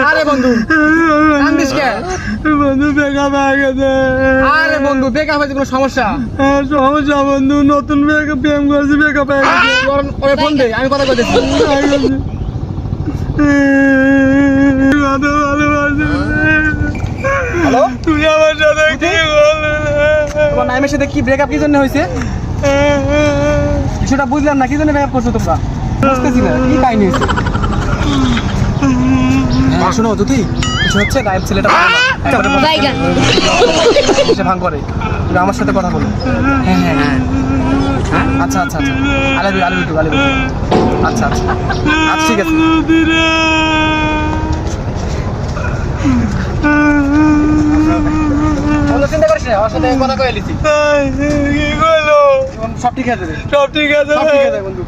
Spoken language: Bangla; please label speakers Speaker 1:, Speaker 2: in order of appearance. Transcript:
Speaker 1: আরে বন্ধু কান্দিস কে?
Speaker 2: বন্ধু ব্রেকআপ হয়ে গেছে।
Speaker 1: আরে বন্ধু ব্রেকআপ হয়েছে, কোনো সমস্যা?
Speaker 2: সমস্যা বন্ধু, নতুন প্রেম করেছি, ব্রেকআপ হয়ে গেছে।
Speaker 1: ওরে ফোন দে, আমি কথা কইতেছি। হ্যালো,
Speaker 2: তুই আমার সাথে কি বললি?
Speaker 1: তোমার নাইমের সাথে কি ব্রেকআপ কি জন্য হয়েছে? কিছুটা বুঝলাম না, কি জন্য ব্রেকআপ করছো তোমরা? বুঝতেছি না কি কাহিনী হয়েছে। শোনো যদি কিছু হচ্ছে, নাইম ছেলেটা ভালো না, একবারে ভাঙ করে। তুমি আমার সাথে কথা বলো। হ্যাঁ হ্যাঁ হ্যাঁ, আচ্ছা আচ্ছা আচ্ছা, আলাবি আচ্ছা আচ্ছা আচ্ছা, ঠিক আছে। চিন্তা করিস না, আমার সাথে কথা কয়ে লিছি।
Speaker 2: কি করলো?
Speaker 1: সব ঠিক আছে,
Speaker 2: সব ঠিক আছে
Speaker 1: বন্ধু।